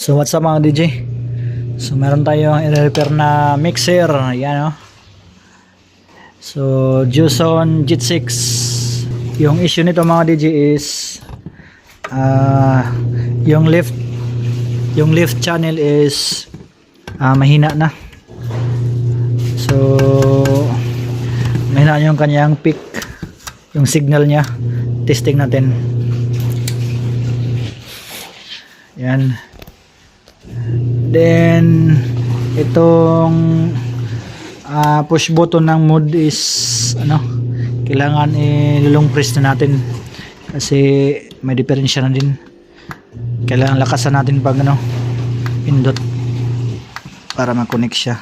So what's up mga DJ? So meron tayong i-repair na mixer. Yan o. So Juson Jet6. Yung issue nito mga DJ is yung lift channel is mahina na. So mahina yung kanyang peak, yung signal niya. Testing natin. Yan. Then itong push button ng mode is kailangan ilong press na natin kasi may diferensya na din. Kailangan lakasan natin pag pindot para ma-connect siya.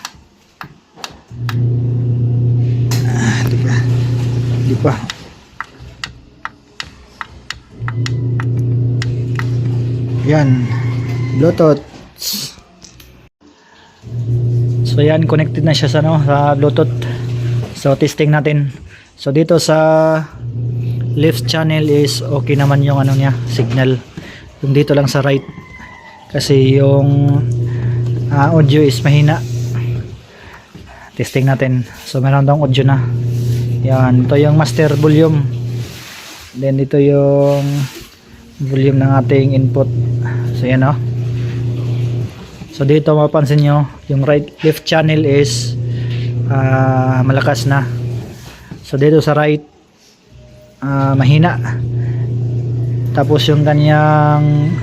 Di pa. Yan, Bluetooth. So yan, connected na siya sa sa Bluetooth. So testing natin. So dito sa left channel is okay naman yung niya, signal. Yung dito lang sa right kasi yung audio is mahina. Testing natin. So meron daw audio na. Yan, ito yung master volume. Then dito yung volume ng ating input. So yan o. So dito mapapansin nyo yung left channel is malakas na. So dito sa right mahina. Tapos yung kanyang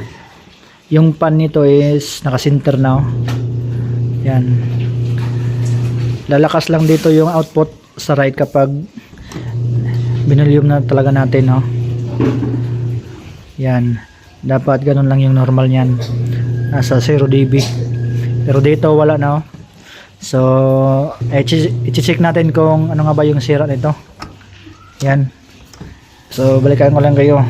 yung pan nito is naka-center na oh. Yan. Lalakas lang dito yung output sa right kapag binulyum na talaga natin no. Yan. Dapat ganun lang yung normal niyan. Nasa 0 dB. Pero dito wala na oh. So i-check natin kung ano nga ba yung sira nito. Yan. So balikan ko lang kayo.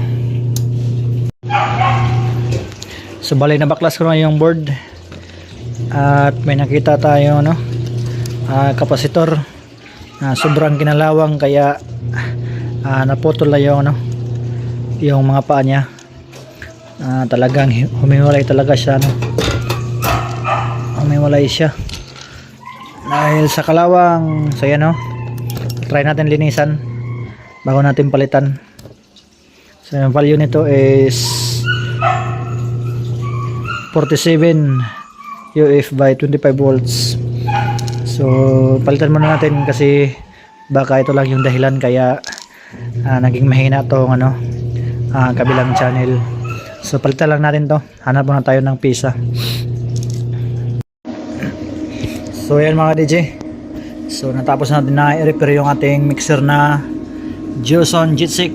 So bali na baklas ko na yung board. At may nakita tayo kapasitor. Sobrang kinalawang kaya naputol na yung mga paa niya. Talagang humiwalay talaga siya humiwalay siya dahil sa kalawang. So yan try natin linisan bago natin palitan. So yung value nito is 47 UF by 25 volts. So palitan muna natin kasi baka ito lang yung dahilan kaya naging mahina tong kabilang channel. So palitan lang natin to. Hanap muna tayo ng pisa. So yan mga DJ. So natapos natin na i-repair yung ating mixer na Juson Jet6.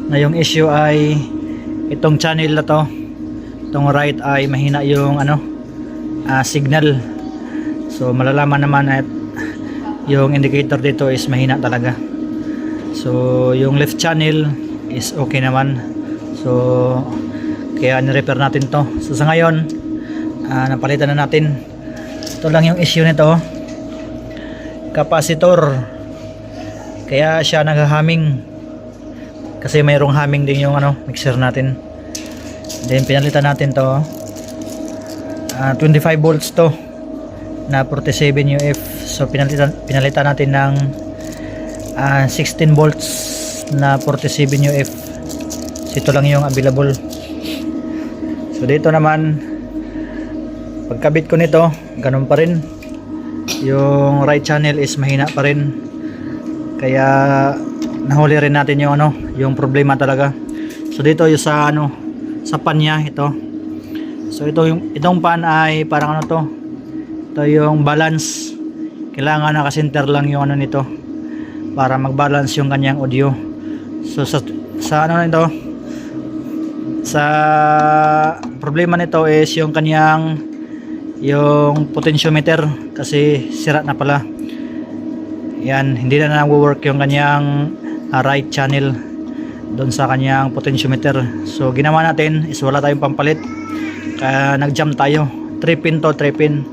Na yung issue ay itong channel na to. Itong right ay mahina yung signal. So malalaman naman at yung indicator dito is mahina talaga. So yung left channel is okay naman. So kaya ni-repair natin to. So sa ngayon napalitan na natin. Ito lang yung issue nito, kapasitor. Kaya siya naghahaming kasi mayroong humming din yung mixer natin. Then pinalitan natin to 25 volts to na 47 UF. So pinalitan natin ng 16 volts na 47 UF. So, ito lang yung available. So dito naman pagkabit ko nito ganun pa rin, yung right channel is mahina pa rin kaya nahuli rin natin yung problema talaga. So dito yung sa pan niya ito. So itong pan ay parang ito yung balance. Kailangan naka-center lang yung nito para mag-balance yung kanyang audio. So sa nito, sa problema nito is yung kanyang potentiometer kasi sira na pala. Yan, hindi na nagwo-work yung kanyang right channel doon sa kanyang potentiometer. So ginawa natin is wala tayong pampalit kaya nag-jump tayo 3 pin to 3 pin.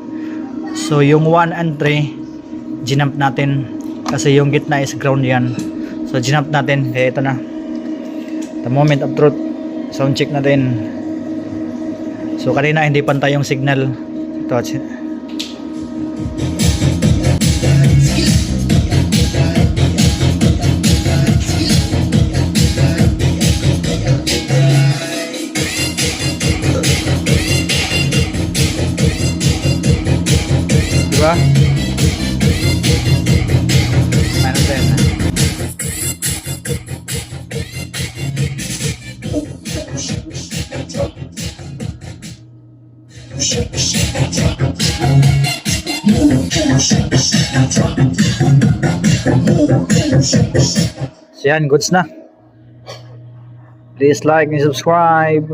So yung 1 and 3 ginamp natin kasi yung gitna is ground yan. So ginamp natin kaya ito na the moment of truth. Sound check natin. So kanina hindi pantay yung signal. Ito. Diba? Ano din? So yan, goods na. Please like and subscribe.